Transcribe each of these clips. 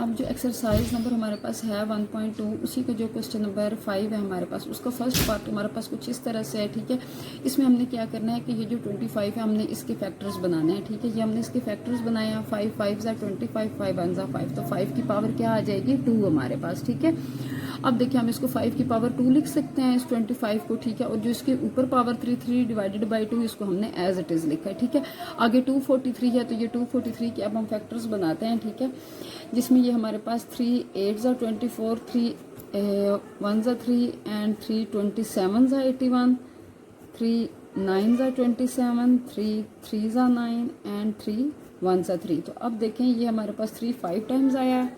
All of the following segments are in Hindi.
अब जो एक्सरसाइज नंबर हमारे पास है 1.2, उसी का जो क्वेश्चन नंबर 5 है हमारे पास, उसका फर्स्ट पार्ट हमारे पास कुछ इस तरह से है। ठीक है, इसमें हमने क्या करना है कि ये जो 25 है हमने इसके फैक्टर्स बनाने हैं। ठीक है, ये हमने इसके फैक्टर्स बनाए हैं। 5 5 ज़ा 25, 5 1 ज़ा 5, तो 5 की पावर क्या आ जाएगी 2 हमारे पास। ठीक है, अब देखिए हम इसको 5 की पावर 2 लिख सकते हैं इस 25 को। ठीक है, और जो इसके ऊपर पावर 3 डिवाइडेड बाई 2, इसको हमने एज इट इज़ लिखा है। ठीक है, आगे 243 है, तो ये 243 के अब हम फैक्टर्स बनाते हैं। ठीक है, जिसमें ये हमारे पास 3 8 ज़ा 24, 3 1 ज़ा 3 एंड 3 27 ज़ा 81, 3 9 ज़ा 27, 3 3 ज़ा 9 एंड 3 1 ज़ा 3। तो अब देखें ये हमारे पास 3 5 टाइम्स आया है,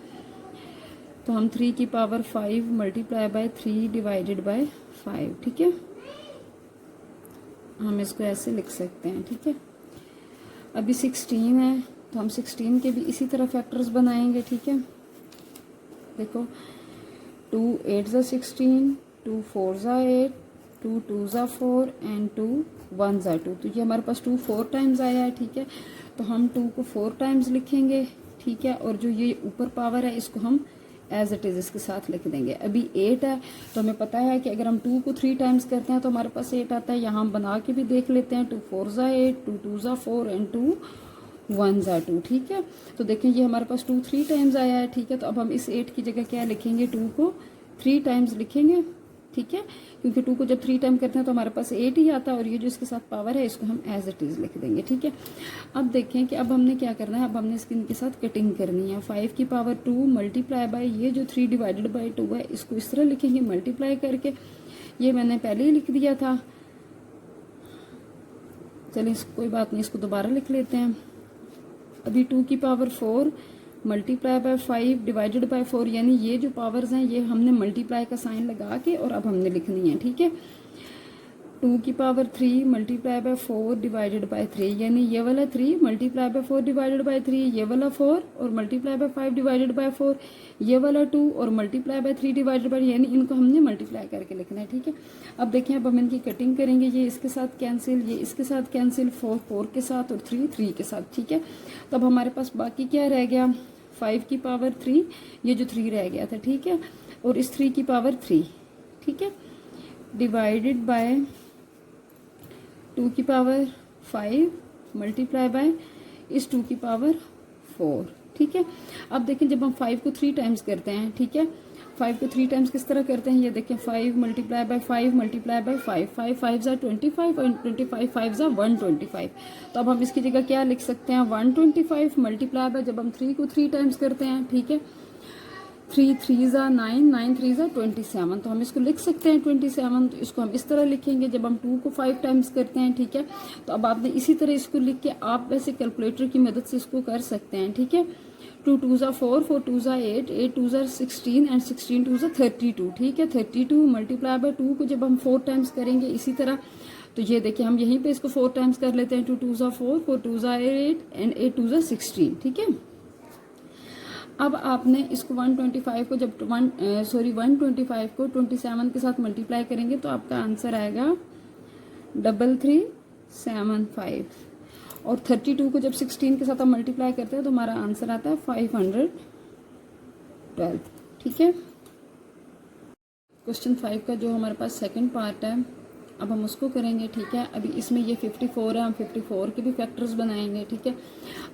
तो हम 3 की power 5 multiply by 3 divided by 5। ठीक है, हम इसको ऐसे लिख सकते हैं। ठीक है, अभी 16 है, तो हम 16 के भी इसी तरह फैक्टर्स बनाएंगे। ठीक है, देखो 2 8 ज़ा 16, 2 4 ज़ा 8, 2 2 ज़ा 4 एंड 2 1 ज़ा 2। तो ये हमारे पास 2 4 टाइम्स आया है। ठीक है, तो हम 2 को 4 टाइम्स लिखेंगे। ठीक है, और जो ये ऊपर पावर है इसको हम एज इट इज़ इसके साथ लिख देंगे। अभी 8 है, तो हमें पता है कि अगर हम 2 को 3 टाइम्स करते हैं तो हमारे पास 8 आता है। यहाँ हम बना के भी देख लेते हैं। 2 4 ज़ा 8, 2 2 ज़ा 4 एंड 2 1 ज़ा 2। ठीक है, तो देखें ये हमारे पास 2 3 टाइम्स आया है। ठीक है, तो अब हम इस 8 की जगह क्या लिखेंगे, 2 को 3 टाइम्स लिखेंगे। ठीक है, क्योंकि 2 को जब 3 टाइम करते हैं तो हमारे पास 8 ही आता है, और ये जो इसके साथ पावर है इसको हम एज इट इज़ लिख देंगे। ठीक है, अब देखें कि अब हमने क्या करना है, अब हमने इसकी इनके साथ कटिंग करनी है। 5 की पावर 2 मल्टीप्लाई बाय ये जो 3 डिवाइडेड बाई 2 है, इसको इस तरह लिखेंगे मल्टीप्लाई करके। ये मैंने पहले ही लिख दिया था, चलिए कोई बात नहीं, इसको दोबारा लिख लेते हैं। अभी 2 की power 4 multiply by 5 divided by 4, यानी ये जो पावर्स हैं ये हमने मल्टीप्लाई का साइन लगा के और अब हमने लिखनी है। ठीक है, 2 की power 3 multiply by 4 divided by 3, यानी ये वाला 3 मल्टीप्लाई बाय 4 डिवाइडेड बाय 3, ये वाला 4 और मल्टीप्लाई बाय 5 डिवाइडेड बाय 4, ये वाला 2 और मल्टीप्लाई बाय 3 डिवाइडेड बाय, यानी इनको हमने मल्टीप्लाई करके लिखना है। ठीक है, अब देखें अब हम इनकी कटिंग करेंगे। ये इसके साथ कैंसिल, ये इसके साथ कैंसिल, 4 4 के साथ और 3 3 के साथ। ठीक है, तब हमारे पास बाकी क्या रह गया, 5 की पावर 3, ये जो 3 रह गया था। ठीक है, और इस 3 की पावर 3। ठीक है, डिवाइडेड बाय 2 की पावर 5 मल्टीप्लाई बाय इस 2 की पावर 4। ठीक है, अब देखें जब हम 5 को 3 टाइम्स करते हैं, ठीक है, 5 को 3 टाइम्स किस तरह करते हैं, ये देखें 5 मल्टीप्लाई बाय 5 मल्टीप्लाई बाय 5, 5 5 ज़ा 25 और 25 5 ज़ा 125। तो अब हम इसकी जगह क्या लिख सकते हैं, 125 मल्टीप्लाई बाय, जब हम 3 को 3 टाइम्स करते हैं, ठीक है, 3 3 ज़ा 9, 9 3 ज़ा 27, तो हम इसको लिख सकते हैं 27। तो इसको हम इस तरह लिखेंगे जब हम 2 को 5 टाइम्स करते हैं। ठीक है, तो अब आपने इसी तरह इसको लिख के आप वैसे कैलकुलेटर की मदद से इसको कर सकते हैं। ठीक है, 2 2 ज़ा 4, 4 2 ज़ा 8, 8 2 ज़ा 16 एंड 16 2 ज़ा 32। ठीक है, 32 मल्टीप्लाई बाय 2 को जब हम 4 टाइम्स करेंगे इसी तरह, तो ये देखिए हम यहीं पे इसको 4 टाइम्स कर लेते हैं। 2 2 ज़ा 4, 4 2 ज़ा 8 एंड 8 2 ज़ा 16। ठीक है, अब आपने इसको 125 को जब 125 को 27 के साथ मल्टीप्लाई करेंगे तो आपका आंसर आएगा 3375, और 32 को जब 16 के साथ हम मल्टीप्लाई करते हैं तो हमारा आंसर आता है 512। ठीक है, क्वेश्चन 5 का जो हमारे पास सेकंड पार्ट है अब हम उसको करेंगे। ठीक है, अभी इसमें ये 54 है, हम 54 के भी फैक्टर्स बनाएंगे। ठीक है,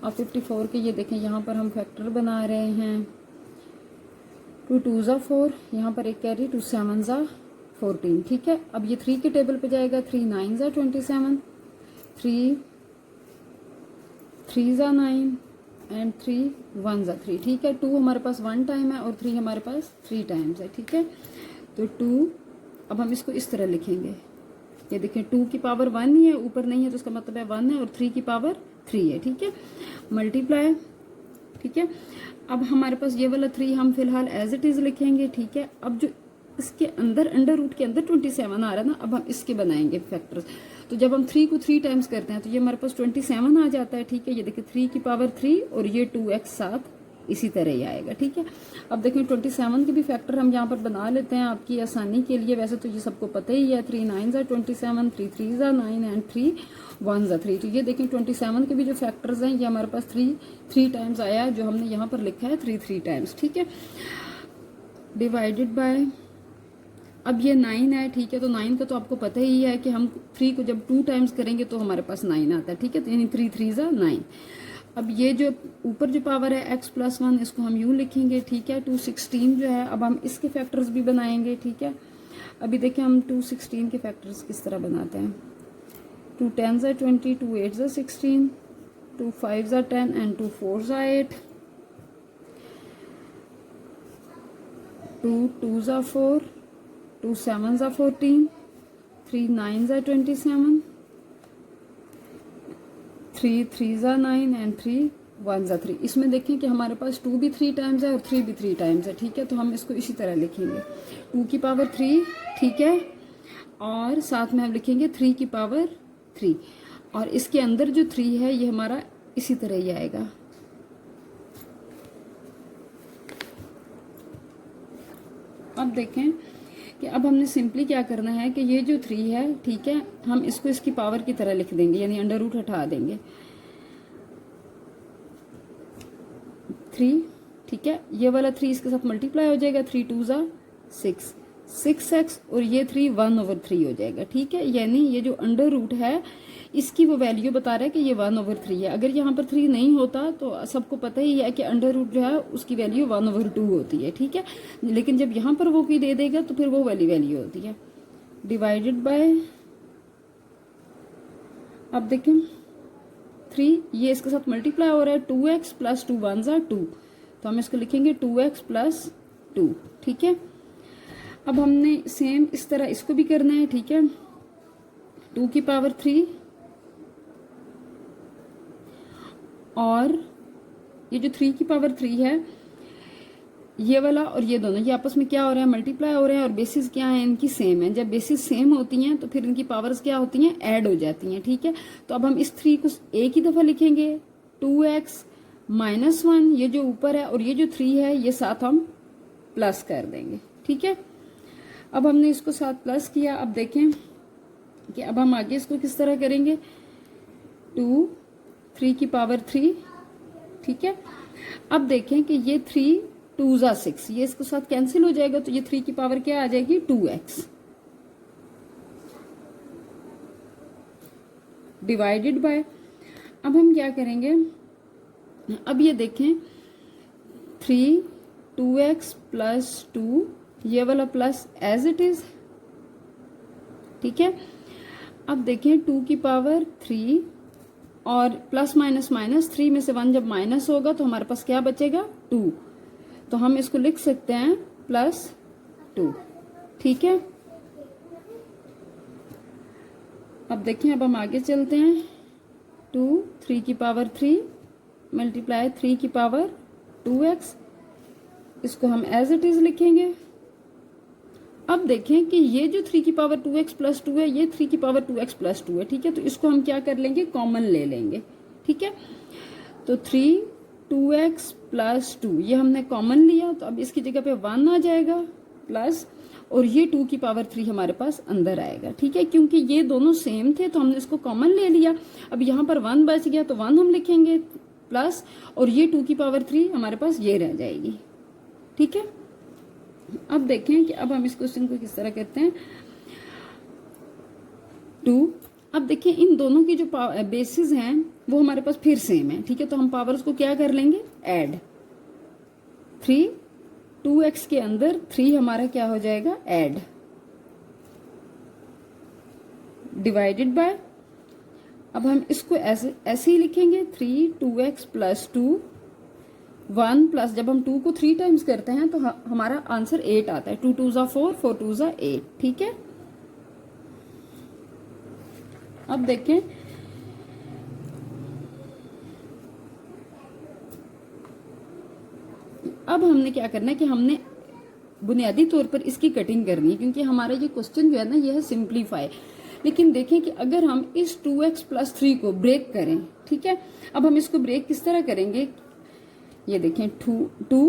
अब 54 के ये देखें यहाँ पर हम फैक्टर बना रहे हैं। 2 2 ज़ा 4, यहाँ पर एक कैरी 2 7 ज़ा 14। ठीक है, अब ये 3 के टेबल पे जाएगा, 3 9 ज़ा 27, 3 3 ज़ा 9 एंड 3 1 ज़ा 3। ठीक है, 2 हमारे पास 1 टाइम है और 3 हमारे पास 3 टाइम्स है। ठीक है, तो 2 अब हम इसको इस तरह लिखेंगे, ये देखें 2 की पावर 1 ही है, ऊपर नहीं है, तो इसका मतलब है 1 है, और 3 की पावर 3 है। ठीक है, मल्टीप्लाई। ठीक है, अब हमारे पास ये वाला 3 हम फिलहाल एज इट इज़ लिखेंगे। ठीक है, अब जो इसके अंदर अंडर रूट के अंदर 27 आ रहा है ना, अब हम इसके बनाएंगे फैक्टर्स। तो जब हम 3 को 3 टाइम्स करते हैं तो ये हमारे पास 27 आ जाता है। ठीक है, ये देखिए 3 की पावर 3 और ये 2x साथ इसी तरह ही आएगा। ठीक है, अब देखें 27 के भी फैक्टर हम यहाँ पर बना लेते हैं आपकी आसानी के लिए। वैसे तो ये सबको पता ही है, 3 9 are 27, 3 3 are 9 एंड 3 1 are 3। तो ये देखें 27 के भी जो फैक्टर्स हैं ये हमारे पास 3 टाइम्स आया है, जो हमने यहाँ पर लिखा है 3 टाइम्स। ठीक है, डिवाइडेड बाय, अब ये 9 है। ठीक है, तो 9 का तो आपको पता ही है कि हम 3 को जब 2 टाइम्स करेंगे तो हमारे पास 9 आता है। ठीक है, तो यानी 3 3 are 9। अब ये जो ऊपर जो पावर है x + 1, इसको हम यूं लिखेंगे। ठीक है, 216 जो है, अब हम इसके फैक्टर्स भी बनाएंगे। ठीक है, अभी देखें हम 216 के फैक्टर्स किस तरह बनाते हैं। 2 10s are 20, 2 8s are 16, 2 5s are 10 and 2 4s are 8, 2 2s are 4, 2 7s are 14, 3 9s are 27, 3 3s are 9 and 3 1s are 3। इसमें देखें कि हमारे पास 2 भी 3 टाइम्स है और 3 भी 3 टाइम्स है। ठीक है, तो हम इसको इसी तरह लिखेंगे 2 की पावर 3। ठीक है, और साथ में हम लिखेंगे 3 की पावर 3, और इसके अंदर जो 3 है ये हमारा इसी तरह ही आएगा। अब देखें कि अब हमने सिंपली क्या करना है कि ये जो 3 है, ठीक है, हम इसको इसकी पावर की तरह लिख देंगे, यानी अंडर रूट हटा देंगे 3। ठीक है, ये वाला 3 इसके साथ मल्टीप्लाई हो जाएगा, 3 2s are 6, 6x, और ये 3 1/3 हो जाएगा। ठीक है, यानी ये जो अंडर रूट है इसकी वो वैल्यू बता रहा है कि ये 1/3 है। अगर यहाँ पर 3 नहीं होता तो सबको पता ही है कि अंडर रूट जो है उसकी वैल्यू 1/2 होती है। ठीक है, लेकिन जब यहाँ पर वो कोई दे देगा तो फिर वो वाली वैल्यू होती है। डिवाइडेड बाय, अब देखें 3 ये इसके साथ मल्टीप्लाई हो रहा है, 2x + 2 1s are 2, तो हम इसको लिखेंगे 2x + 2। ठीक है, अब हमने सेम इस तरह इसको भी करना है। ठीक है, 2 की पावर 3, और ये जो 3 की पावर 3 है ये वाला और ये दोनों ये आपस में क्या हो रहा है, मल्टीप्लाई हो रहे हैं, और बेसिस क्या है इनकी सेम है। जब बेसिस सेम होती हैं तो फिर इनकी पावर्स क्या होती हैं, ऐड हो जाती हैं। ठीक है, तो अब हम इस 3 को एक ही दफा लिखेंगे, 2x - 1, ये जो ऊपर है, और ये जो 3 है ये साथ हम प्लस कर देंगे। ठीक है, अब हमने इसको साथ प्लस किया। अब देखें कि अब हम आगे इसको किस तरह करेंगे, 2 3 की पावर 3। ठीक है, अब देखें कि ये 3 2s are 6, ये इसके साथ कैंसिल हो जाएगा, तो ये 3 की पावर क्या आ जाएगी, 2x। डिवाइडेड बाय, अब हम क्या करेंगे, अब ये देखें 3 2x + 2, ये वाला प्लस एज इट इज। ठीक है, अब देखें 2 की पावर 3 और प्लस माइनस माइनस, 3 में से 1 जब माइनस होगा तो हमारे पास क्या बचेगा, 2, तो हम इसको लिख सकते हैं +2। ठीक है, अब देखें, अब हम आगे चलते हैं, 2 3 की पावर 3 मल्टीप्लाई 3 की पावर 2x, इसको हम एज इट इज लिखेंगे। अब देखें कि ये जो 3 की पावर 2x + 2 है, ये 3 की पावर 2x + 2 है। ठीक है, तो इसको हम क्या कर लेंगे, कॉमन ले लेंगे। ठीक है, तो 3 2x + 2 ये हमने कॉमन लिया, तो अब इसकी जगह पे 1 आ जाएगा प्लस, और ये 2 की पावर 3 हमारे पास अंदर आएगा। ठीक है, क्योंकि ये दोनों सेम थे तो हमने इसको कॉमन ले लिया। अब यहाँ पर 1 बच गया तो 1 हम लिखेंगे प्लस, और ये 2 की पावर 3 हमारे पास ये रह जाएगी। ठीक है, अब देखें कि अब हम इस क्वेश्चन को किस तरह करते हैं, 2, अब देखिए इन दोनों की जो बेसिस हैं वो हमारे पास फिर सेम है। ठीक है, तो हम पावर्स को क्या कर लेंगे, ऐड। 3 2x के अंदर 3 हमारा क्या हो जाएगा, ऐड। डिवाइडेड बाय, अब हम इसको ऐसे ही लिखेंगे, 3 2x + 2 1 प्लस, जब हम 2 को 3 टाइम्स करते हैं तो हमारा आंसर 8 आता है। 2 2s are 4, 4 2s are 8। ठीक है, अब देखें अब हमने क्या करना है कि हमने बुनियादी तौर पर इसकी कटिंग करनी है, क्योंकि हमारा ये क्वेश्चन जो है ना ये है सिंप्लीफाई। लेकिन देखें कि अगर हम इस 2x + 3 को ब्रेक करें, ठीक है, अब हम इसको ब्रेक किस तरह करेंगे, ये देखें 2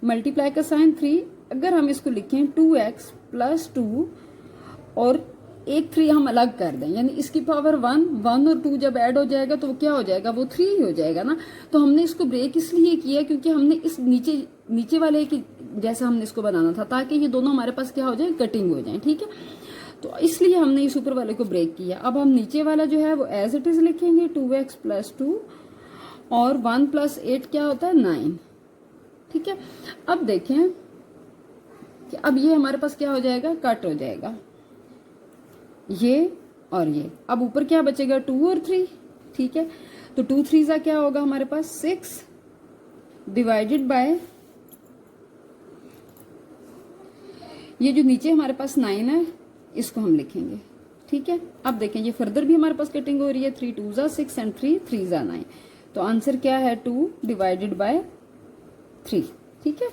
मल्टीप्लाई का साइन 3, अगर हम इसको लिखें 2x प्लस 2 और एक 3 हम अलग कर दें, यानी इसकी पावर 1 और 2 जब ऐड हो जाएगा तो वो क्या हो जाएगा, वो 3 ही हो जाएगा ना। तो हमने इसको ब्रेक इसलिए किया क्योंकि हमने इस नीचे वाले की जैसा हमने इसको बनाना था, ताकि ये दोनों हमारे पास क्या हो जाए, कटिंग हो जाए, ठीक है। तो इसलिए हमने इस ऊपर वाले को ब्रेक किया। अब हम नीचे वाला जो है वो एज इट इज लिखेंगे, 2x प्लस 2 और 1 प्लस 8 क्या होता है, 9, ठीक है। अब देखें कि अब ये हमारे पास क्या हो जाएगा, कट हो जाएगा ये और ये। अब ऊपर क्या बचेगा, 2 और 3, ठीक है। तो 2 3 सा क्या होगा हमारे पास 6 डिवाइडेड बाय ये जो नीचे हमारे पास 9 है इसको हम लिखेंगे, ठीक है। अब देखें ये फर्दर भी हमारे पास कटिंग हो रही है, 3 2 6 एंड 3 3 9। तो आंसर क्या है, 2 डिवाइडेड बाय 3, ठीक है।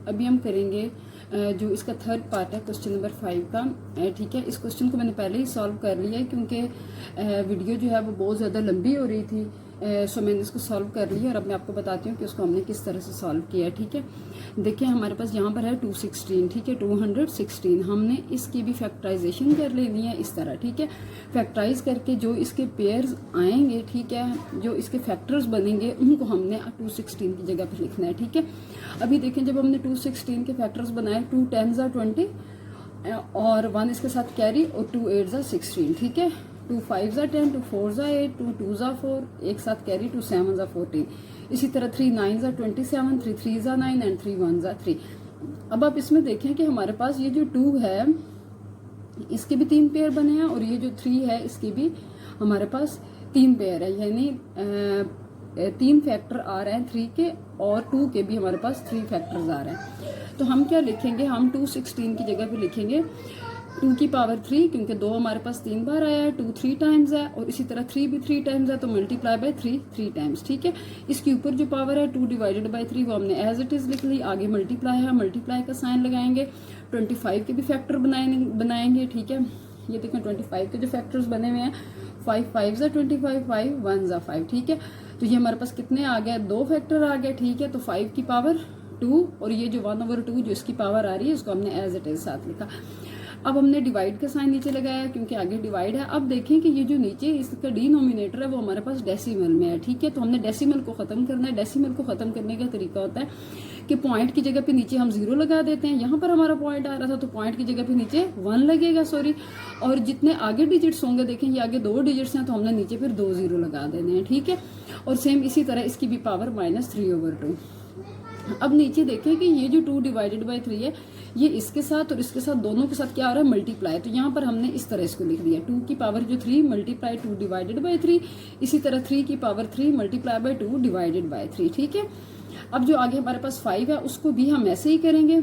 अभी हम करेंगे जो इसका थर्ड पार्ट है क्वेश्चन नंबर 5 का, ठीक है। इस क्वेश्चन को मैंने पहले ही सॉल्व कर लिया है क्योंकि वीडियो जो है वो बहुत ज़्यादा लंबी हो रही थी, सो मैंने इसको सॉल्व कर लिया और अब मैं आपको बताती हूँ कि उसको हमने किस तरह से सॉल्व किया, ठीक है। देखिए हमारे पास यहाँ पर है 216, ठीक है, 216। हमने इसकी भी फैक्टराइजेशन कर लेनी है इस तरह, ठीक है। फैक्टराइज करके जो इसके पेयर्स आएंगे, ठीक है, जो इसके फैक्टर्स बनेंगे उनको हमने 216 की जगह पर लिखना है, ठीक है। अभी देखें जब हमने 216 के फैक्टर्स बनाए, 2 10 20 और 1 इसके साथ कैरी और 2 8 16, ठीक है। 2 5 10, 2 4 8, 2 2 4, एक साथ कैरी, 2 7 14। इसी तरह 3 9 27, 3 3 9 एंड 3 1 3। अब आप इसमें देखें कि हमारे पास ये जो 2 है इसके भी 3 पेयर बने हैं और ये जो 3 है इसके भी हमारे पास 3 पेयर है, यानी 3 फैक्टर आ रहे हैं 3 के और 2 के भी हमारे पास 3 फैक्टर्स आ रहे हैं। तो हम क्या लिखेंगे, हम 216 की जगह पे लिखेंगे 2 की पावर 3, क्योंकि 2 हमारे पास 3 बार आया है, 2 3 टाइम्स है और इसी तरह 3 भी 3 टाइम्स है, तो मल्टीप्लाई बाय 3 3 टाइम्स, ठीक है। इसके ऊपर जो पावर है 2 डिवाइडेड बाय 3 वो हमने एज इट इज लिख ली। आगे मल्टीप्लाई है, मल्टीप्लाई का साइन लगाएंगे, 25 के भी फैक्टर बनाएंगे, ठीक है। ये देखें 25 के जो फैक्टर्स बने हुए हैं, 5 5 25, 5 1 5, ठीक है। तो ये हमारे पास कितने आ गए, 2 फैक्टर आ गए, ठीक है। तो 5 की पावर 2 और ये जो 1/2 जो इसकी पावर आ रही है उसको हमने एज इट इज साथ लिखा। अब हमने डिवाइड का साइन नीचे लगाया क्योंकि आगे डिवाइड है। अब देखें कि ये जो नीचे इसका डिनोमिनेटर है वो हमारे पास डेसिमल में है, ठीक है। तो हमने डेसिमल को खत्म करना है। डेसिमल को खत्म करने का तरीका होता है कि पॉइंट की जगह पे नीचे हम 0 लगा देते हैं। यहाँ पर हमारा पॉइंट आ रहा था तो पॉइंट की जगह पे नीचे 1 लगेगा, सॉरी। और जितने आगे डिजिट्स होंगे, देखें ये आगे 2 डिजिट्स हैं तो हमने नीचे फिर 2 0 लगा देने हैं, ठीक है। और सेम इसी तरह इसकी भी पावर -3/2। अब नीचे देखें कि ये जो 2 डिवाइडेड बाय 3 है ये इसके साथ और इसके साथ दोनों के साथ क्या हो रहा है, मल्टीप्लाई। तो यहाँ पर हमने इस तरह इसको लिख दिया, 2 की पावर जो 3 मल्टीप्लाई 2 डिवाइडेड बाय 3, इसी तरह 3 की power 3 multiply by 2 divided by 3, ठीक है। अब जो आगे हमारे पास 5 है उसको भी हम ऐसे ही करेंगे,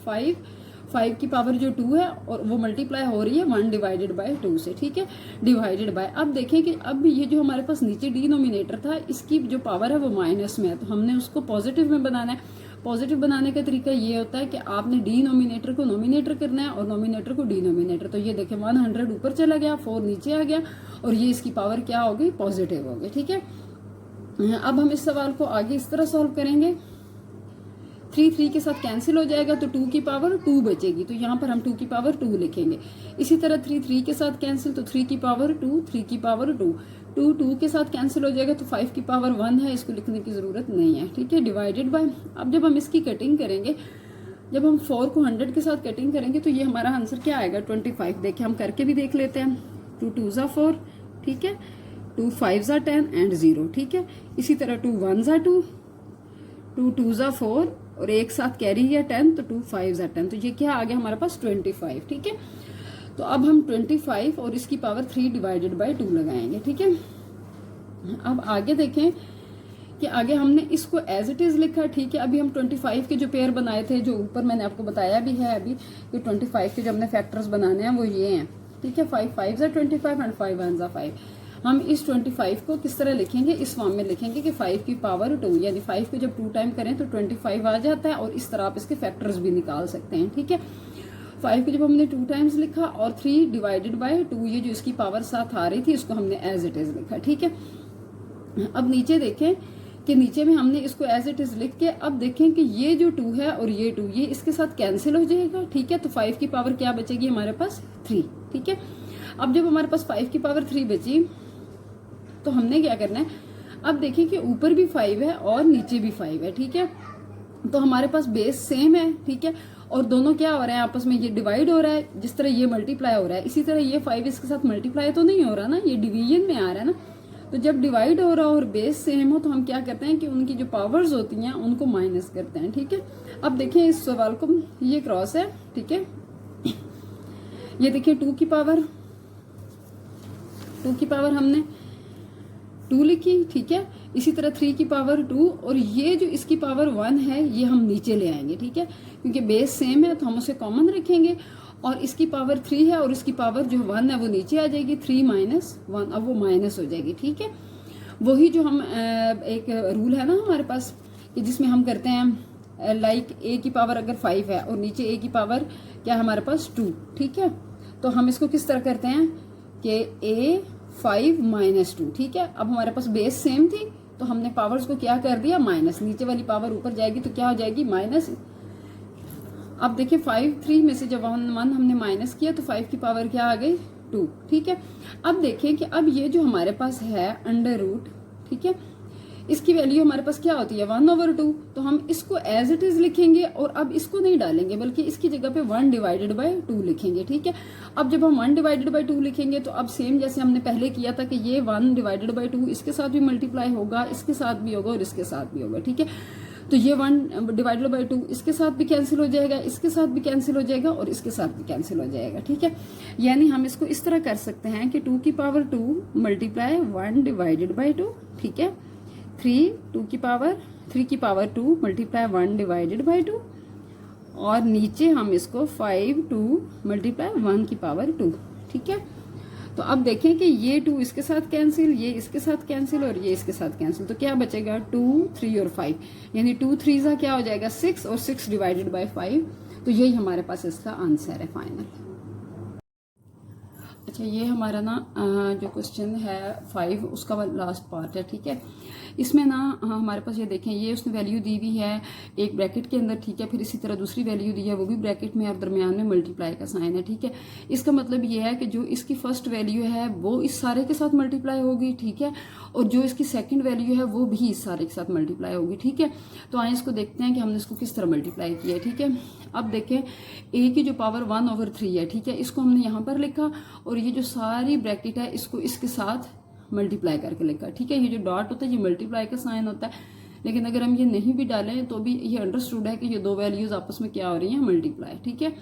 5 की पावर जो 2 है और वो मल्टीप्लाई हो रही है 1 डिवाइडेड बाय 2 से, ठीक है, डिवाइडेड बाय। अब देखें कि अब ये जो हमारे पास नीचे डिनोमिनेटर था इसकी जो पावर है वो माइनस में है, तो हमने उसको पॉजिटिव में बनाना है। पॉजिटिव बनाने का तरीका ये होता है कि आपने डिनोमिनेटर को नोमिनेटर करना है और नोमिनेटर को डिनोमिनेटर। तो ये देखें 100 ऊपर चला गया, 4 नीचे आ गया और ये इसकी पावर क्या हो गई, पॉजिटिव हो गई, ठीक है। अब हम इस सवाल को आगे इस तरह सॉल्व करेंगे, 3 3 के साथ कैंसिल हो जाएगा तो 2 की पावर 2 बचेगी, तो यहाँ पर हम 2 की पावर 2 लिखेंगे। इसी तरह 3 3 के साथ कैंसिल तो 3 की पावर 2, 3 की पावर 2, 2 के साथ कैंसिल हो जाएगा तो 5 की पावर 1 है, इसको लिखने की जरूरत नहीं है, ठीक है, डिवाइडेड बाय। अब जब हम इसकी कटिंग करेंगे, जब हम 4 को 100 के साथ कटिंग करेंगे तो ये हमारा आंसर क्या आएगा, 25। देखिए हम करके भी देख लेते हैं, 2 2 4, ठीक है, 2 5 10 एंड 0, ठीक है। इसी तरह 2 1 2, 2 2 4 और एक साथ कैरी है 10, तो 2 5 10, तो ये क्या आ गया हमारे पास 25, ठीक है। तो अब हम 25 और इसकी पावर 3 डिवाइडेड बाय 2 लगाएंगे, ठीक है। अब आगे देखें कि आगे हमने इसको एज इट इज लिखा, ठीक है। अभी हम 25 के जो पेयर बनाए थे, जो ऊपर मैंने आपको बताया भी है अभी कि 25 के जो हमने फैक्टर्स बनाने हैं वो ये हैं, ठीक है। 5 5 25 एंड 5 1 5। हम इस 25 को किस तरह लिखेंगे, इस फॉर्म में लिखेंगे कि 5 की पावर 2, यानी 5 को जब 2 टाइम करें तो 25 आ जाता है और इस तरह आप इसके फैक्टर्स भी निकाल सकते हैं, ठीक है। 5 को जब हमने 2 टाइम्स लिखा और 3 डिवाइडेड बाय 2, ये जो इसकी पावर साथ आ रही थी इसको हमने एज इट इज लिखा, ठीक है। अब नीचे देखें कि नीचे में हमने इसको एज इट इज लिख के अब देखें कि ये जो 2 है और ये 2 ये इसके साथ कैंसिल हो जाएगा, ठीक है। तो 5 की पावर क्या बचेगी हमारे पास 3, ठीक है। अब जब हमारे पास 5 की पावर 3 बची तो हमने क्या करना है, अब देखिए कि ऊपर भी 5 है और नीचे भी 5 है, ठीक है। तो हमारे पास बेस सेम है, ठीक है, और दोनों क्या हो रहा है आपस में, ये डिवाइड हो रहा है, जिस तरह ये मल्टीप्लाई हो रहा है इसी तरह ये 5 इसके साथ मल्टीप्लाई तो नहीं हो रहा ना, ये डिवीजन में आ रहा है ना। तो जब डिवाइड हो रहा हो और बेस सेम हो तो हम क्या करते हैं कि उनकी जो पावर्स होती हैं उनको माइनस करते हैं, ठीक है। अब देखें इस सवाल को, ये क्रॉस है, ठीक है। ये देखिए 2 की पावर हमने 2 लिखी, ठीक है। इसी तरह 3 की पावर 2 और ये जो इसकी पावर 1 है ये हम नीचे ले आएंगे, ठीक है, क्योंकि बेस सेम है तो हम उसे कॉमन रखेंगे। और इसकी पावर 3 है और इसकी पावर जो 1 है वो नीचे आ जाएगी, 3 माइनस 1, अब वो माइनस हो जाएगी, ठीक है। वही जो हम एक रूल है ना हमारे पास कि जिसमें हम करते हैं लाइक a की पावर अगर 5 है और नीचे a की पावर क्या हमारे पास 2, ठीक है। तो हम इसको किस तरह करते हैं कि a 5 माइनस 2, ठीक है। अब हमारे पास बेस सेम थी तो हमने पावर्स को क्या कर दिया माइनस, नीचे वाली पावर ऊपर जाएगी तो क्या हो जाएगी माइनस। अब देखिए 5 3 में से जब 1 हमने माइनस किया तो 5 की पावर क्या आ गई 2, ठीक है। अब देखिए कि अब ये जो हमारे पास है अंडर रूट, ठीक है, इसकी वैल्यू हमारे पास क्या होती है 1/2, तो हम इसको एज इट इज लिखेंगे और अब इसको नहीं डालेंगे बल्कि इसकी जगह पे 1 डिवाइडेड बाय 2 लिखेंगे, ठीक है। अब जब हम 1 डिवाइडेड बाय 2 लिखेंगे तो अब सेम जैसे हमने पहले किया था कि ये 1 डिवाइडेड बाय 2 इसके साथ भी मल्टीप्लाई होगा, इसके साथ भी होगा और इसके साथ भी होगा, ठीक है। तो ये 1 डिवाइडेड बाय 2 इसके साथ भी कैंसिल हो जाएगा, इसके साथ भी कैंसिल हो जाएगा और इसके साथ भी कैंसिल हो जाएगा, ठीक है। यानी हम इसको इस तरह कर सकते हैं कि 2 की पावर 2 मल्टीप्लाई 1 डिवाइडेड बाय 2, ठीक है। 3 की पावर 2 मल्टीप्लाई 1 डिवाइडेड बाय 2 और नीचे हम इसको 5 2 मल्टीप्लाई 1 की पावर 2, ठीक है। तो अब देखें कि ये 2 इसके साथ कैंसिल, ये इसके साथ कैंसिल और ये इसके साथ कैंसिल, तो क्या बचेगा 2 3 और 5, यानी 2 3 सा क्या हो जाएगा 6 और 6 डिवाइडेड बाय 5। तो यही हमारे पास इसका आंसर है फाइनल। अच्छा, ये हमारा ना जो क्वेश्चन है 5 उसका लास्ट पार्ट है, ठीक है। इसमें ना हमारे पास ये देखें, ये उसने वैल्यू दी हुई है एक ब्रैकेट के अंदर, ठीक है, फिर इसी तरह दूसरी वैल्यू दी है वो भी ब्रैकेट में और दरमियान में मल्टीप्लाई का साइन है, ठीक है। इसका मतलब ये है कि जो इसकी फर्स्ट वैल्यू है वो इस सारे के साथ मल्टीप्लाई होगी, ठीक है, और जो इसकी सेकंड वैल्यू है वो भी इस सारे के साथ मल्टीप्लाई होगी, ठीक है। तो आइए इसको देखते हैं कि हमने इसको किस तरह मल्टीप्लाई किया है, ठीक है। अब देखें a की जो पावर 1/3 है, ठीक है, इसको हमने यहाँ पर लिखा और ये जो सारी ब्रैकेट है इसको इसके साथ मल्टीप्लाई करके लिखा, ठीक है। ये जो डॉट होता है ये मल्टीप्लाई का साइन होता है, लेकिन अगर हम ये नहीं भी डालें तो भी ये अंडरस्टूड है कि ये दो वैल्यूज आपस में क्या हो रही हैं मल्टीप्लाई, ठीक है।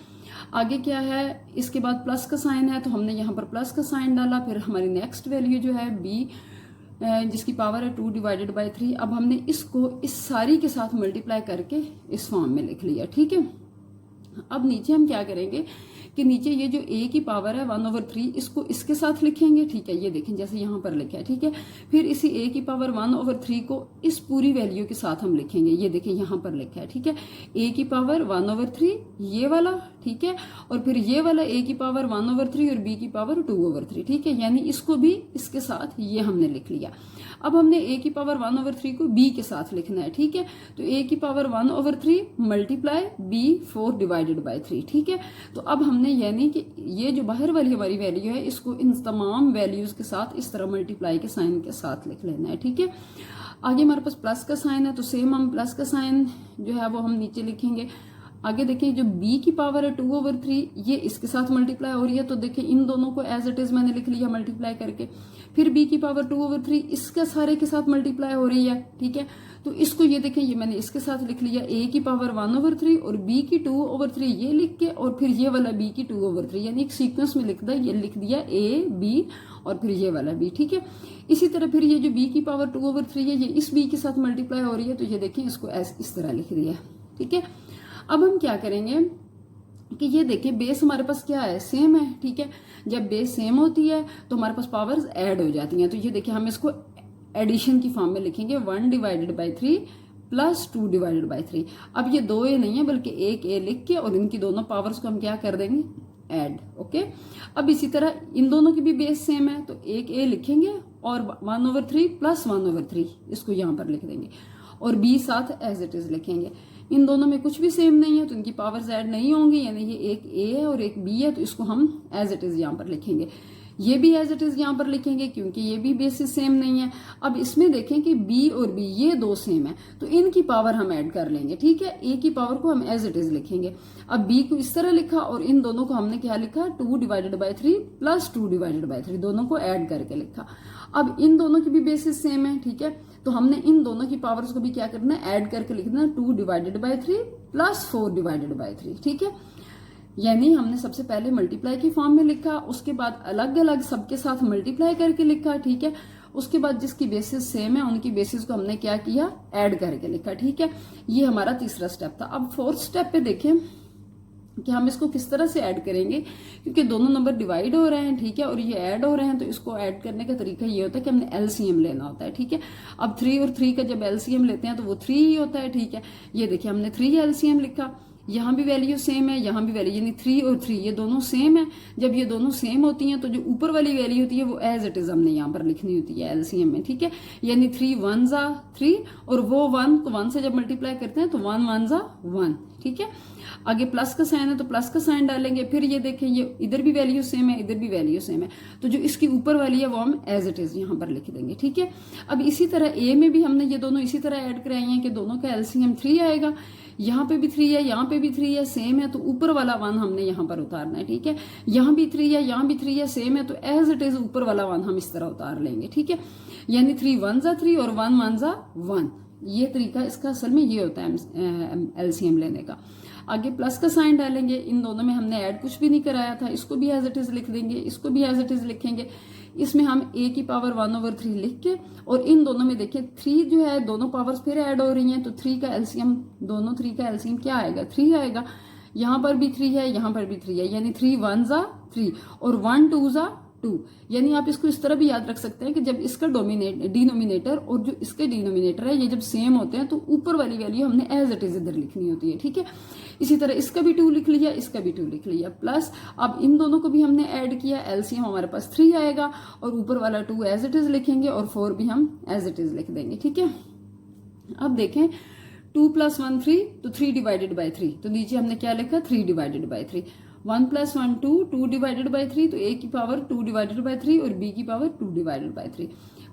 आगे क्या है, इसके बाद प्लस का साइन है तो हमने यहाँ पर प्लस का साइन डाला। फिर हमारी नेक्स्ट वैल्यू जो है b जिसकी पावर है 2 डिवाइडेड बाय 3, अब हमने इसको इस सारी के साथ मल्टीप्लाई करके इस फॉर्म में लिख लिया, ठीक है। अब नीचे हम क्या करेंगे कि नीचे ये जो a की पावर है 1/3 इसको इसके साथ लिखेंगे, ठीक है, ये देखें जैसे यहाँ पर लिखा है, ठीक है। फिर इसी a की पावर 1/3 को इस पूरी वैल्यू के साथ हम लिखेंगे, ये देखें यहाँ पर लिखा है, ठीक है। a की पावर 1/3 ये वाला, ठीक है, और फिर ये वाला a की पावर 1/3 और b की पावर 2/3, ठीक है, यानी इसको भी इसके साथ ये हमने लिख लिया। अब हमने a की पावर 1/3 को b के साथ लिखना है, ठीक है। तो a की power 1/3 multiply b 4 divided by 3, ठीक है। तो अब हमने यानी कि ये जो बाहर वाली हमारी वैल्यू है इसको इन तमाम वैल्यूज के साथ इस तरह मल्टीप्लाई के साइन के साथ लिख लेना है, ठीक है। आगे हमारे पास प्लस का साइन है तो सेम हम प्लस का साइन जो है वो हम नीचे लिखेंगे। आगे देखिए जो b की पावर है 2/3 ये इसके साथ मल्टीप्लाई हो रही है, तो देखिए इन दोनों को एज इट इज मैंने लिख लिया मल्टीप्लाई करके। फिर b की पावर 2/3 इसका सारे के साथ मल्टीप्लाई हो रही है, ठीक है। तो इसको ये देखें ये मैंने इसके साथ लिख लिया a की पावर 1/3 और b की 2/3 ये लिख के और फिर ये वाला b की 2/3, यानी एक सीक्वेंस में लिख दिया a b और फिर ये वाला b, ठीक है। इसी तरह फिर ये जो b की पावर 2/3 है ये इस b के साथ मल्टीप्लाई हो रही है, तो ये देखें इसको इस तरह लिख दिया, ठीक है। अब हम क्या करेंगे कि ये देखिए बेस हमारे पास क्या है सेम है, ठीक है। जब बेस सेम होती है तो हमारे पास पावर्स ऐड हो जाती हैं, तो ये देखिए हम इसको एडिशन की फॉर्म में लिखेंगे 1 divided by 3 plus 2 divided by 3। अब ये 2a नहीं है बल्कि एक a लिख के और इनकी दोनों पावर्स को हम क्या कर देंगे ऐड, ओके। अब इसी तरह इन दोनों की भी बेस सेम है तो एक a लिखेंगे और 1/3 प्लस 1/3 इसको यहाँ पर लिख देंगे और b साथ एज इट इज लिखेंगे। इन दोनों में कुछ भी सेम नहीं है तो इनकी पावर्स ऐड नहीं होंगी, यानी ये एक a है और एक b है, तो इसको हम एज इट इज यहाँ पर लिखेंगे। ये भी एज इट इज यहाँ पर लिखेंगे क्योंकि ये भी बेसिस सेम नहीं है। अब इसमें देखें कि b और b ये दो सेम है तो इनकी पावर हम ऐड कर लेंगे, ठीक है। a की पावर को हम एज इट इज लिखेंगे। अब b को इस तरह लिखा और इन दोनों को हमने क्या लिखा, 2/3 प्लस 2/3, दोनों को ऐड करके लिखा। अब इन दोनों की भी बेसिस सेम है, ठीक है, तो हमने इन दोनों की पावर्स को भी क्या करना है, ऐड करके लिखना 2/3 प्लस 4/3, ठीक है। यानी हमने सबसे पहले मल्टीप्लाई की फॉर्म में लिखा, उसके बाद अलग अलग सबके साथ मल्टीप्लाई करके लिखा, ठीक है। उसके बाद जिसकी बेसिस सेम है उनकी बेसिस को हमने क्या किया, ऐड करके लिखा, ठीक है। ये हमारा तीसरा स्टेप था। अब फोर्थ स्टेप पे देखें कि हम इसको किस तरह से ऐड करेंगे, क्योंकि दोनों नंबर डिवाइड हो रहे हैं, ठीक है, और ये ऐड हो रहे हैं, तो इसको ऐड करने का तरीका ये होता है कि हमने एलसीएम लेना होता है, ठीक है। अब 3 और 3 का जब एलसीएम लेते हैं तो वो 3 ही होता है, ठीक है। ये देखिए हमने 3 एलसीएम लिखा, यहाँ भी वैल्यू सेम है, यहाँ भी वैल्यू, यानी 3 और 3 ये दोनों सेम है। जब ये दोनों सेम होती हैं तो जो ऊपर वाली वैल्यू होती है वो एज इट इज हमने यहाँ पर लिखनी होती है एलसीएम में, ठीक है। यानी 3 1 जा 3 और वो 1 को 1 से जब मल्टीप्लाई करते हैं तो 1 1 जा 1, ठीक है। आगे प्लस का साइन है तो प्लस का साइन डालेंगे। फिर ये देखें ये इधर भी वैल्यू सेम है, इधर भी वैल्यू सेम है, तो जो इसकी ऊपर वाली है वो हम एज इट इज यहाँ पर लिख देंगे, ठीक है। अब इसी तरह ए में भी हमने ये दोनों इसी तरह ऐड कराई हैं कि दोनों का एलसीएम 3 आएगा। यहाँ पे भी 3 है, यहाँ पे भी 3 है, सेम है, तो ऊपर वाला 1 हमने यहाँ पर उतारना है, ठीक है। यहाँ भी 3 है, यहाँ भी 3 है, सेम है, तो एज इट इज ऊपर वाला 1 हम इस तरह उतार लेंगे, ठीक है। यानी 3 1 जा 3 और 1 1 जा 1। ये तरीका इसका असल में ये होता है एलसीएम लेने का। आगे प्लस का साइन डालेंगे। इन दोनों में हमने ऐड कुछ भी नहीं कराया था, इसको भी एज इट इज लिख देंगे, इसको भी एज इट इज लिखेंगे। इसमें हम a की पावर 1/3 लिख के, और इन दोनों में देखिए 3 जो है दोनों पावर्स फिर ऐड हो रही हैं, तो 3 का एलसीएम, दोनों 3 का एलसीएम क्या आएगा, 3 आएगा। यहाँ पर भी 3 है, यहाँ पर भी 3 है, यानी 3 1 जा 3 और 1 2 जा 2। यानी आप इसको इस तरह भी याद रख सकते हैं कि जब इसका डिनोमिनेटर और जो इसके डिनोमिनेटर है ये जब सेम होते हैं तो ऊपर वाली वैल्यू हमने एज इट इज इधर लिखनी होती है, ठीक है। इसी तरह इसका भी 2 लिख लिया, इसका भी 2 लिख लिया, प्लस अब इन दोनों को भी हमने ऐड किया, एलसीएम हमारे पास 3 आएगा और ऊपर वाला 2 एज इट इज लिखेंगे और 4 भी हम एज इट इज लिख देंगे, ठीक है। अब देखें 2 + 1 3, तो 3/3, तो नीचे हमने क्या लिखा, 3/3। 1 + 1 2, 2/3, तो a की पावर 2/3 और b की पावर 2/3,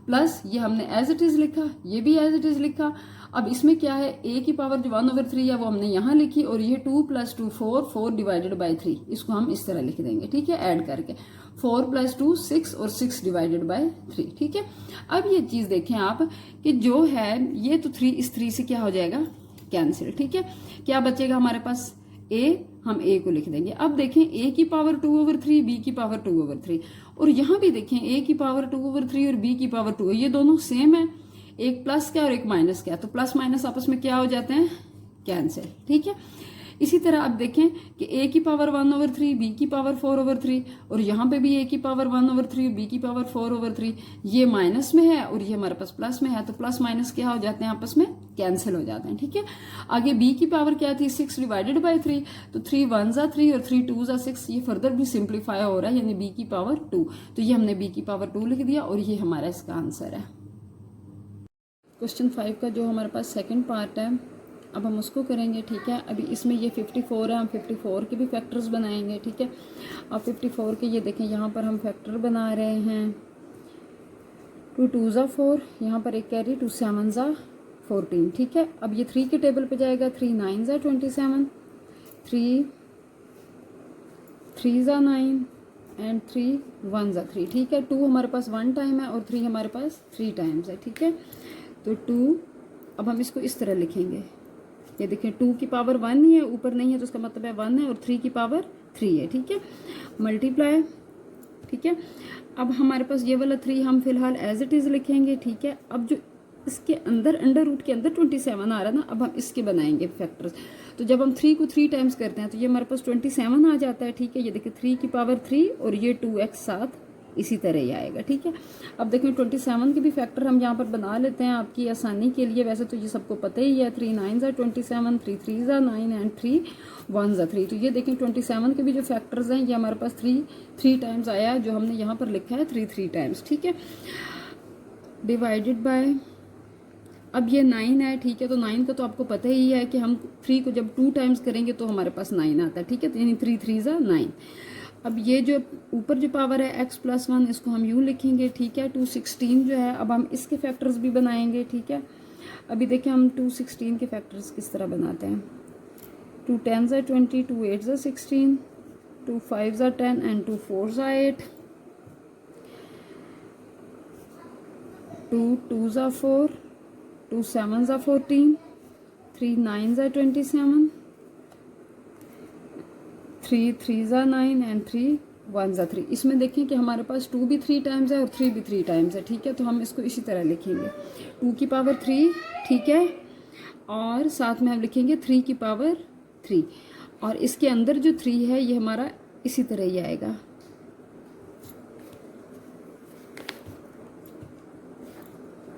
प्लस ये हमने एज इट इज लिखा, ये भी एज इट इज लिखा। अब इसमें क्या है, a की पावर जो 1/3 है वो हमने यहाँ लिखी, और ये 2 + 2 4, 4/3, इसको हम इस तरह लिख देंगे, ठीक है, ऐड करके 4 + 2 6 और 6/3, ठीक है। अब ये चीज देखें आप कि जो है ये तो 3 इस 3 से क्या हो जाएगा, कैंसिल, ठीक है। क्या बचेगा हमारे पास, a, हम a को लिख देंगे। अब देखें a की पावर 2/3, b की पावर 2/3, और यहाँ भी देखें a की पावर 2/3 और b की पावर 2, ये दोनों सेम है, एक प्लस क्या और एक माइनस क्या, तो प्लस माइनस आपस में क्या हो जाते हैं, कैंसिल, ठीक है। इसी तरह अब देखें कि a की पावर 1/3, b की पावर 4/3, और यहाँ पे भी a की पावर 1/3 और b की पावर 4/3, ये माइनस में है और ये हमारे पास प्लस में है, तो प्लस माइनस क्या हो जाते हैं, आपस में कैंसिल हो जाते हैं, ठीक है। आगे b की पावर क्या थी, 6/3, तो 3 1 जा 3 और 3 2 जा 6, ये फर्दर भी सिंप्लीफाई हो रहा है, यानी b की पावर 2, तो ये हमने b की पावर 2 लिख दिया और ये हमारा इसका आंसर है। क्वेश्चन 5 का जो हमारे पास सेकंड पार्ट है, अब हम उसको करेंगे, ठीक है। अभी इसमें ये 54 है, हम 54 के भी फैक्टर्स बनाएंगे, ठीक है। अब 54 के ये देखें, यहाँ पर हम फैक्टर बना रहे हैं, 2 2 जा 4, यहाँ पर एक कैरी 2 7 जा 14, ठीक है। अब ये 3 के टेबल पे जाएगा, 3 9 जा 27, 3 3 जा 9 एंड 3 1 जा 3, ठीक है। 2 हमारे पास 1 टाइम है और 3 हमारे पास 3 टाइम्स है, ठीक है। तो 2, अब हम इसको इस तरह लिखेंगे, ये देखें 2 की पावर 1 ही है, ऊपर नहीं है, तो उसका मतलब है 1 है, और 3 की पावर 3 है, ठीक है, मल्टीप्लाई, ठीक है। अब हमारे पास ये वाला 3 हम फिलहाल एज इट इज लिखेंगे, ठीक है। अब जो इसके अंदर अंडर रूट के अंदर 27 आ रहा है ना, अब हम इसके बनाएंगे फैक्टर्स। तो जब हम 3 को 3 टाइम्स करते हैं तो ये हमारे पास 27 आ जाता है, ठीक है। ये देखिए 3 की पावर 3 और ये 2x साथ इसी तरह ही आएगा, ठीक है। अब देखिए 27 के भी फैक्टर हम यहाँ पर बना लेते हैं आपकी आसानी के लिए, वैसे तो ये सबको पता ही है, 3 9 जा 27, 3 3 जा 9 एंड 3 1 जा 3। तो ये देखें 27 के भी जो फैक्टर्स हैं ये हमारे पास 3 टाइम्स आया है, जो हमने यहाँ पर लिखा है 3 टाइम्स, ठीक है। डिवाइडेड बाय, अब ये 9 है, ठीक है, तो 9 का तो आपको पता ही है कि हम 3 को जब 2 टाइम्स करेंगे तो हमारे पास 9 आता है, ठीक है, तो यानी 3 3 ज़ा 9। अब ये जो ऊपर जो पावर है x+1, इसको हम यूँ लिखेंगे, ठीक है। 216 जो है, अब हम इसके फैक्टर्स भी बनाएंगे, ठीक है। अभी देखिए हम 216 के फैक्टर्स किस तरह बनाते हैं। 2 10 ज़ा 20, 2 8 ज़ा 16, 2 5 ज़ा 10 एंड 2 4 ज़ा 8, 2 2 ज़ा 4, 2 7 ज़ा 14, 3 9 ज़ा 27, 3 3 ज़ा 9 एंड 3 1 ज़ा 3। इसमें देखें कि हमारे पास 2 भी 3 टाइम्स है और 3 भी 3 टाइम्स है, ठीक है, तो हम इसको इसी तरह लिखेंगे 2 की पावर 3, ठीक है, और साथ में हम लिखेंगे 3 की पावर 3, और इसके अंदर जो 3 है ये हमारा इसी तरह ही आएगा।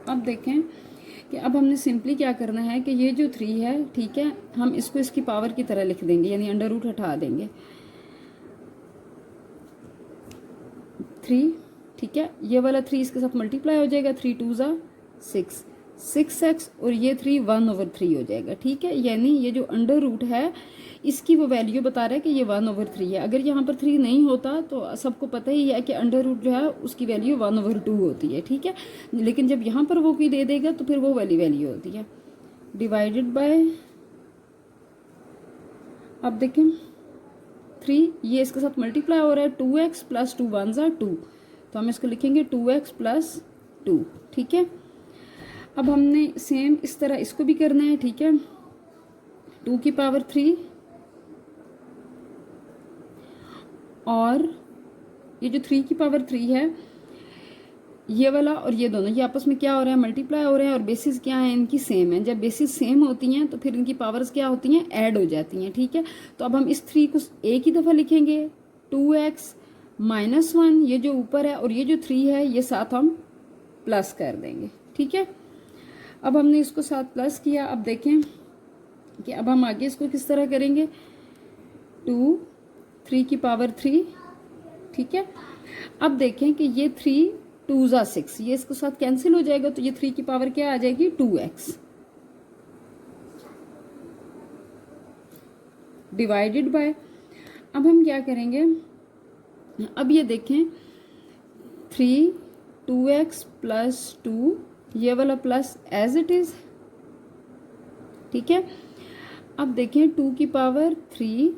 अब देखें कि अब हमने सिंपली क्या करना है कि ये जो 3 है, ठीक है, हम इसको इसकी पावर की तरह लिख देंगे, यानी अंडर रूट हटा देंगे 3, ठीक है, ये वाला 3 इसके साथ मल्टीप्लाई हो जाएगा, 3 2 ज़ा 6, 6x, और ये 3 1/3 हो जाएगा, ठीक है, यानी ये जो अंडर रूट है इसकी वो वैल्यू बता रहा है कि ये 1/3 है। अगर यहाँ पर 3 नहीं होता तो सबको पता ही है कि अंडर रूट जो है उसकी वैल्यू 1/2 होती है, ठीक है, लेकिन जब यहाँ पर वो कोई दे देगा तो फिर वो वाली वैल्यू होती है। डिवाइडेड बाय, अब देखें 3 ये इसके साथ मल्टीप्लाई हो रहा है, 2x + 2 1 ज़ा 2, तो हम इसको लिखेंगे 2x + 2, ठीक है। अब हमने सेम इस तरह इसको भी करना है, ठीक है, 2 की पावर 3, और ये जो 3 की पावर 3 है ये वाला और ये दोनों ये आपस में क्या हो रहा है, मल्टीप्लाई हो रहे हैं, और बेसिस क्या है इनकी, सेम है। जब बेसिस सेम होती हैं तो फिर इनकी पावर्स क्या होती हैं, ऐड हो जाती हैं, ठीक है। तो अब हम इस 3 को एक ही दफ़ा लिखेंगे, 2x - 1, ये जो ऊपर है, और ये जो 3 है ये साथ हम प्लस कर देंगे, ठीक है। अब हमने इसको साथ प्लस किया। अब देखें कि अब हम आगे इसको किस तरह करेंगे, 2 3 की पावर 3, ठीक है। अब देखें कि ये 3 2 ज़ा 6, ये इसके साथ कैंसिल हो जाएगा, तो ये 3 की पावर क्या आ जाएगी, 2x, डिवाइडेड बाय, अब हम क्या करेंगे, अब ये देखें 3 2x + 2, ये वाला प्लस एज इट इज, ठीक है। अब देखें 2 की पावर 3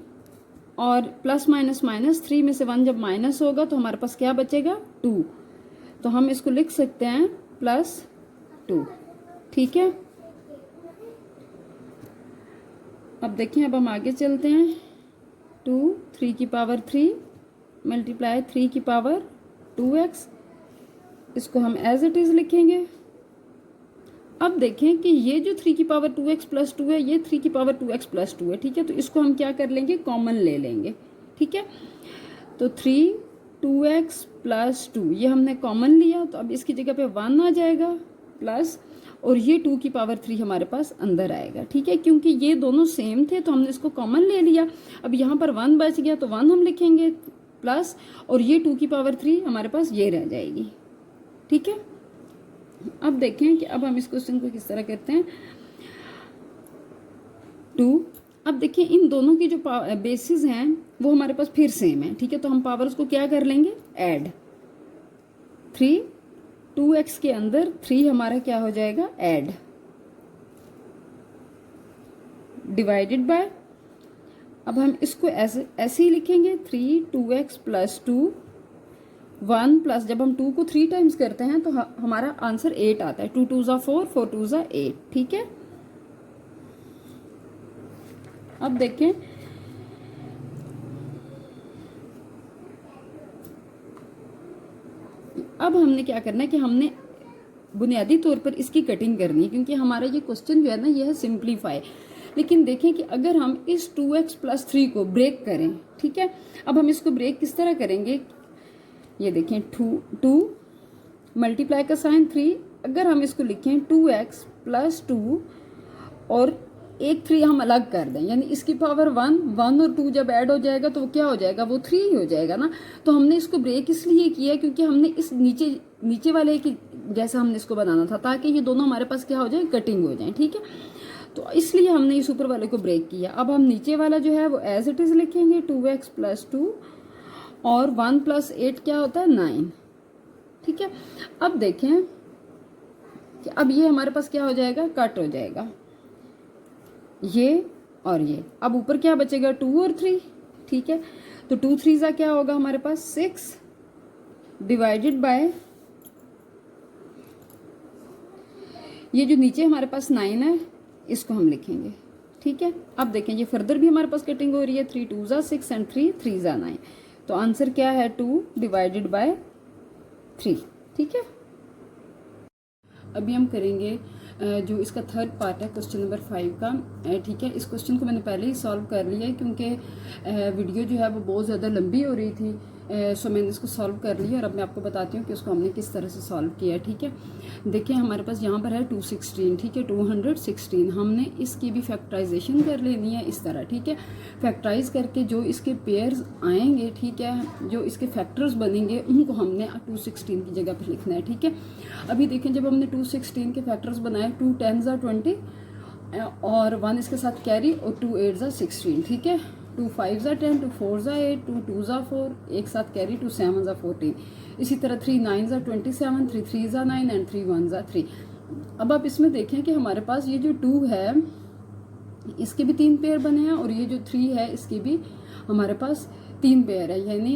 और प्लस माइनस माइनस, 3 में से 1 जब माइनस होगा तो हमारे पास क्या बचेगा, 2, तो हम इसको लिख सकते हैं +2, ठीक है। अब देखें, अब हम आगे चलते हैं, 2 3 की पावर 3 मल्टीप्लाई 3 की पावर 2x, इसको हम एज इट इज लिखेंगे। अब देखें कि ये जो 3 की पावर 2x + 2 है, ये 3 की पावर 2x + 2 है, ठीक है, तो इसको हम क्या कर लेंगे, कॉमन ले लेंगे, ठीक है। तो 3 2x + 2 ये हमने कॉमन लिया, तो अब इसकी जगह पे 1 आ जाएगा प्लस, और ये 2 की पावर 3 हमारे पास अंदर आएगा, ठीक है, क्योंकि ये दोनों सेम थे तो हमने इसको कॉमन ले लिया। अब यहाँ पर 1 बच गया तो 1 हम लिखेंगे प्लस, और ये 2 की पावर 3 हमारे पास ये रह जाएगी, ठीक है। अब देखें कि अब हम इस क्वेश्चन को किस तरह करते हैं, 2, अब देखिए इन दोनों की जो बेसिस हैं वो हमारे पास फिर सेम है, ठीक है, तो हम पावर्स को क्या कर लेंगे, ऐड, 3 2x के अंदर 3 हमारा क्या हो जाएगा, ऐड, डिवाइडेड बाय, अब हम इसको ऐसे ही लिखेंगे, 3 2x + 2 1 प्लस, जब हम 2 को 3 टाइम्स करते हैं तो हमारा आंसर 8 आता है, 2 2 ज़ा 4 4 2 ज़ा 8, ठीक है। अब देखें अब हमने क्या करना है कि हमने बुनियादी तौर पर इसकी कटिंग करनी है, क्योंकि हमारा ये क्वेश्चन जो है ना ये है सिंप्लीफाई। लेकिन देखें कि अगर हम इस 2x + 3 को ब्रेक करें, ठीक है, अब हम इसको ब्रेक किस तरह करेंगे, ये देखें 2 मल्टीप्लाई का साइन 3, अगर हम इसको लिखें 2x + 2 और एक 3 हम अलग कर दें, यानी इसकी पावर 1, 1 और 2 जब ऐड हो जाएगा तो क्या हो जाएगा, वो 3 ही हो जाएगा ना। तो हमने इसको ब्रेक इसलिए किया क्योंकि हमने इस नीचे वाले की जैसा हमने इसको बनाना था, ताकि ये दोनों हमारे पास क्या हो जाए, कटिंग हो जाए, ठीक है। तो इसलिए हमने इस ऊपर वाले को ब्रेक किया। अब हम नीचे वाला जो है वो एज इट इज लिखेंगे, 2x + 2 और 1 + 8 क्या होता है, 9, ठीक है। अब देखें कि अब ये हमारे पास क्या हो जाएगा, कट हो जाएगा ये और ये। अब ऊपर क्या बचेगा, 2 और 3, ठीक है। तो 2 3 क्या होगा हमारे पास, 6 डिवाइडेड बाय ये जो नीचे हमारे पास 9 है इसको हम लिखेंगे, ठीक है। अब देखें ये फर्दर भी हमारे पास कटिंग हो रही है, 3 2 6 एंड 3 3 9। तो आंसर क्या है, 2 डिवाइडेड बाय 3, ठीक है। अभी हम करेंगे जो इसका थर्ड पार्ट है क्वेश्चन नंबर 5 का, ठीक है। इस क्वेश्चन को मैंने पहले ही सॉल्व कर लिया है क्योंकि वीडियो जो है वो बहुत ज़्यादा लंबी हो रही थी, सो मैंने इसको सॉल्व कर लिया और अब मैं आपको बताती हूँ कि उसको हमने किस तरह से सॉल्व किया है, ठीक है। देखिए हमारे पास यहाँ पर है 216, ठीक है, 216। हमने इसकी भी फैक्टराइजेशन कर लेनी है इस तरह, ठीक है। फैक्टराइज करके जो इसके पेयर्स आएंगे, ठीक है, जो इसके फैक्टर्स बनेंगे उनको हमने 216 की जगह पर लिखना है, ठीक है। अभी देखें जब हमने 216 के फैक्टर्स बनाए, 2 10s are 20 और 1 इसके साथ कैरी और 2 8s are 16, ठीक है। 2 5s are 10, 2 4s are 8, 2 2s are 4, एक साथ कैरी, 2 7s are 14। इसी तरह 3 9s are 27, 3 3s are 9 and 3 1s are 3। अब आप इसमें देखें कि हमारे पास ये जो 2 है इसके भी 3 पेयर बने हैं और ये जो 3 है इसके भी हमारे पास 3 पेयर है, यानी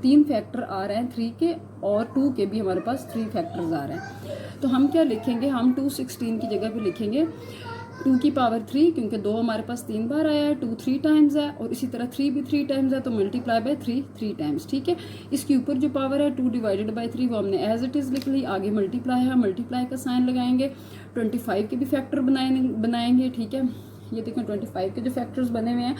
3 फैक्टर आ रहे हैं 3 के और 2 के भी हमारे पास 3 फैक्टर्स आ रहे हैं। तो हम क्या लिखेंगे, हम 216 की जगह पे लिखेंगे 2 की पावर 3, क्योंकि 2 हमारे पास 3 बार आया है, 2 3 टाइम्स है और इसी तरह 3 भी 3 टाइम्स है, तो मल्टीप्लाई बाय 3 3 टाइम्स, ठीक है। इसके ऊपर जो पावर है 2 डिवाइडेड बाय 3 वो हमने एज इट इज लिख ली। आगे मल्टीप्लाई है, मल्टीप्लाई का साइन लगाएंगे, 25 के भी फैक्टर बनाएंगे, ठीक है। ये देखें 25 के जो फैक्टर्स बने हुए हैं,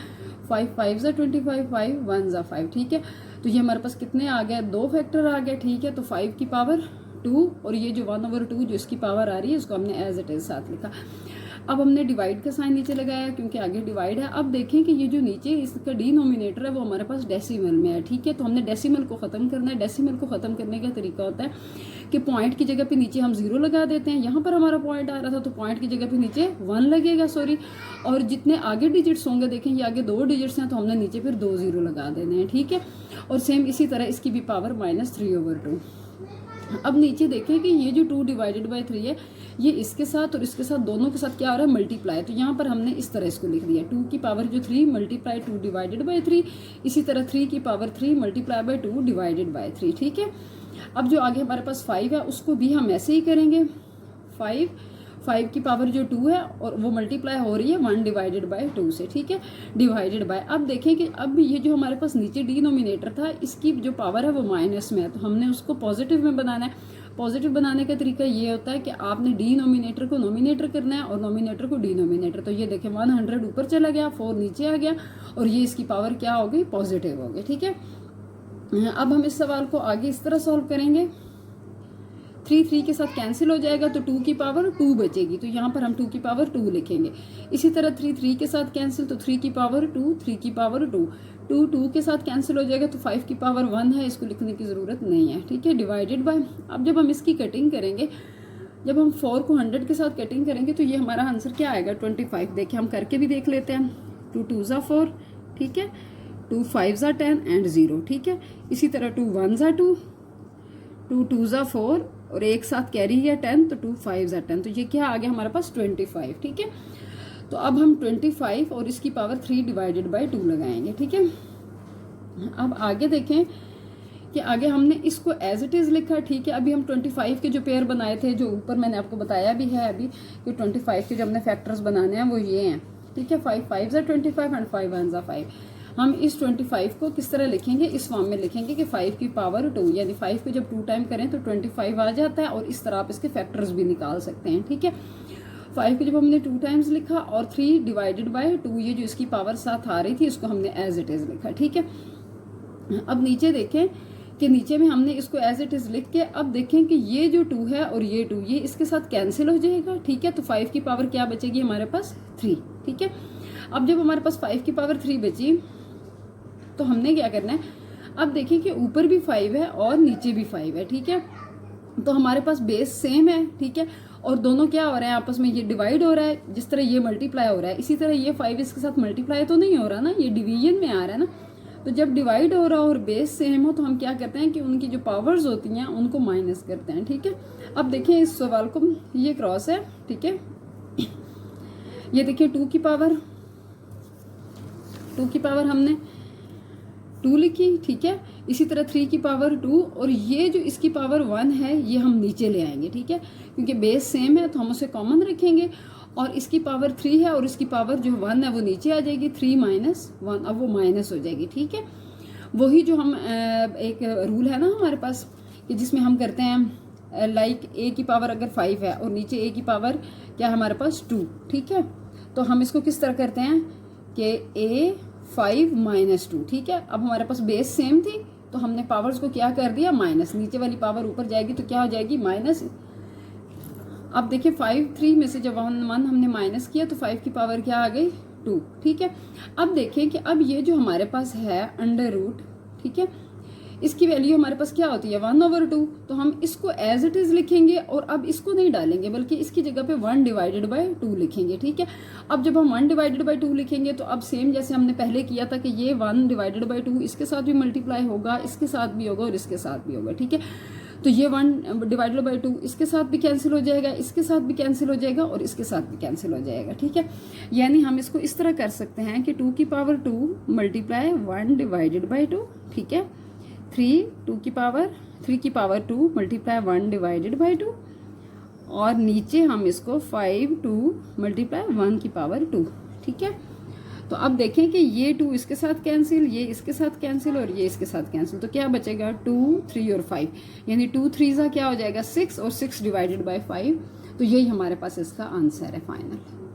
5 5s are 25, 5 1s are 5, ठीक है। तो ये हमारे पास कितने आ गए, 2 फैक्टर आ गए, ठीक है। तो 5 की पावर 2 और ये जो 1/2 जो इसकी पावर आ रही है इसको हमने एज इट इज साथ लिखा। अब हमने डिवाइड का साइन नीचे लगाया क्योंकि आगे डिवाइड है। अब देखें कि ये जो नीचे इसका डिनोमिनेटर है वो हमारे पास डेसिमल में है, ठीक है। तो हमने डेसिमल को ख़त्म करना है। डेसिमल को ख़त्म करने का तरीका होता है कि पॉइंट की जगह पे नीचे हम 0 लगा देते हैं। यहाँ पर हमारा पॉइंट आ रहा था तो पॉइंट की जगह पे नीचे 1 लगेगा, सॉरी। और जितने आगे डिजिट्स होंगे, देखें ये आगे 2 डिजिट्स हैं तो हमने नीचे फिर 2 0 लगा देने हैं, ठीक है। और सेम इसी तरह इसकी भी पावर -3/2। अब नीचे देखें कि ये जो 2 डिवाइडेड बाय 3 है ये इसके साथ और इसके साथ दोनों के साथ क्या हो रहा है, मल्टीप्लाई। तो यहाँ पर हमने इस तरह इसको लिख दिया, 2 की पावर जो 3 मल्टीप्लाई 2 डिवाइडेड बाय 3, इसी तरह 3 की power 3 multiply by 2 divided by 3, ठीक है। अब जो आगे हमारे पास 5 है उसको भी हम ऐसे ही करेंगे, 5 की पावर जो 2 है और वो मल्टीप्लाई हो रही है 1 डिवाइडेड बाय 2 से, ठीक है, डिवाइडेड बाय। अब देखें कि अब ये जो हमारे पास नीचे डिनोमिनेटर था इसकी जो पावर है वो माइनस में है, तो हमने उसको पॉजिटिव में बनाना है। पॉजिटिव बनाने का तरीका ये होता है कि आपने डिनोमिनेटर को नोमिनेटर करना है और नोमिनेटर को डिनोमिनेटर। तो ये देखें 100 ऊपर चला गया, 4 नीचे आ गया और ये इसकी पावर क्या हो गई, पॉजिटिव हो गई, ठीक है। अब हम इस सवाल को आगे इस तरह सॉल्व करेंगे, 3 3 के साथ कैंसिल हो जाएगा तो 2 की पावर 2 बचेगी, तो यहाँ पर हम 2 की पावर 2 लिखेंगे। इसी तरह 3 3 के साथ कैंसिल तो 3 की पावर 2, 3 की पावर 2, 2 2 के साथ कैंसिल हो जाएगा तो 5 की पावर 1 है, इसको लिखने की ज़रूरत नहीं है, ठीक है, डिवाइडेड बाय। अब जब हम इसकी कटिंग करेंगे, जब हम 4 को 100 के साथ कटिंग करेंगे तो ये हमारा आंसर क्या आएगा, 25। देखिए हम करके भी देख लेते हैं, 2 2s are 4, ठीक है, 2 5s are 10 एंड 0, ठीक है। इसी तरह 2 1s are 2, 2 2s are 4 और एक साथ कैरी है 10, तो 2 5s are 10, तो ये क्या आ गया हमारे पास 25, ठीक है। तो अब हम 25 और इसकी पावर 3 डिवाइडेड बाय 2 लगाएंगे, ठीक है। अब आगे देखें कि आगे हमने इसको एज इट इज़ लिखा, ठीक है। अभी हम 25 के जो पेयर बनाए थे, जो ऊपर मैंने आपको बताया भी है अभी कि 25 के जो हमने फैक्टर्स बनाने हैं वो ये हैं, ठीक है। 5 5s are 25 and 5 1s are 5। हम इस 25 को किस तरह लिखेंगे, इस फॉर्म में लिखेंगे कि 5 की पावर 2, यानी 5 को जब 2 टाइम करें तो 25 आ जाता है और इस तरह आप इसके फैक्टर्स भी निकाल सकते हैं, ठीक है। 5 को जब हमने 2 टाइम्स लिखा और 3 डिवाइडेड बाय 2, ये जो इसकी पावर साथ आ रही थी इसको हमने एज इट इज़ लिखा, ठीक है। अब नीचे देखें कि नीचे में हमने इसको एज इट इज लिख के अब देखें कि ये जो 2 है और ये 2 ये इसके साथ कैंसिल हो जाएगा, ठीक है। तो 5 की पावर क्या बचेगी हमारे पास 3, ठीक है। अब जब हमारे पास 5 की पावर 3 बची तो हमने क्या करना है, अब देखिए कि ऊपर भी 5 है और नीचे भी 5 है, ठीक है। तो हमारे पास बेस सेम है, ठीक है, और दोनों क्या हो रहा है आपस में, ये डिवाइड हो रहा है, जिस तरह ये मल्टीप्लाई हो रहा है इसी तरह ये 5 इसके साथ मल्टीप्लाई तो नहीं हो रहा ना, ये डिवीजन में आ रहा है ना। तो जब डिवाइड हो रहा हो और बेस सेम हो तो हम क्या करते हैं कि उनकी जो पावर्स होती हैं उनको माइनस करते हैं, ठीक है। अब देखिए इस सवाल को, ये क्रॉस है, ठीक है, ये देखिए 2 की पावर हमने 2 लिखी, ठीक है। इसी तरह 3 की पावर 2 और ये जो इसकी पावर 1 है ये हम नीचे ले आएंगे, ठीक है, क्योंकि बेस सेम है तो हम उसे कॉमन रखेंगे और इसकी पावर 3 है और इसकी पावर जो 1 है वो नीचे आ जाएगी, 3 माइनस 1, अब वो माइनस हो जाएगी, ठीक है। वही जो हम एक रूल है ना हमारे पास कि जिसमें हम करते हैं लाइक a की पावर अगर 5 है और नीचे a की पावर क्या हमारे पास 2, ठीक है। तो हम इसको किस तरह करते हैं कि a 5 माइनस 2, ठीक है। अब हमारे पास बेस सेम थी तो हमने पावर्स को क्या कर दिया माइनस, नीचे वाली पावर ऊपर जाएगी तो क्या हो जाएगी माइनस। अब देखिए 5 3 में से जब 1 हमने माइनस किया तो 5 की पावर क्या आ गई 2, ठीक है। अब देखें कि अब ये जो हमारे पास है अंडर रूट, ठीक है, इसकी वैल्यू हमारे पास क्या होती है 1/2, तो हम इसको एज इट इज लिखेंगे और अब इसको नहीं डालेंगे बल्कि इसकी जगह पे 1 डिवाइडेड बाय 2 लिखेंगे, ठीक है। अब जब हम 1 डिवाइडेड बाय 2 लिखेंगे तो अब सेम जैसे हमने पहले किया था कि ये 1 डिवाइडेड बाय 2 इसके साथ भी मल्टीप्लाई होगा, इसके साथ भी होगा और इसके साथ भी होगा, ठीक है। तो ये 1 डिवाइडेड बाय 2 इसके साथ भी कैंसिल हो जाएगा, इसके साथ भी कैंसिल हो जाएगा और इसके साथ भी कैंसिल हो जाएगा, ठीक है। यानी हम इसको इस तरह कर सकते हैं कि 2 की पावर 2 मल्टीप्लाई 1 डिवाइडेड बाय 2, ठीक है। 3 की पावर 2 मल्टीप्लाई 1 डिवाइडेड बाय 2 और नीचे हम इसको 5 2 मल्टीप्लाई 1 की पावर 2, ठीक है। तो अब देखें कि ये 2 इसके साथ कैंसिल, ये इसके साथ कैंसिल और ये इसके साथ कैंसिल, तो क्या बचेगा 2 3 और 5, यानी 2 3 क्या हो जाएगा 6 और 6 डिवाइडेड बाय 5, तो यही हमारे पास इसका आंसर है फाइनल।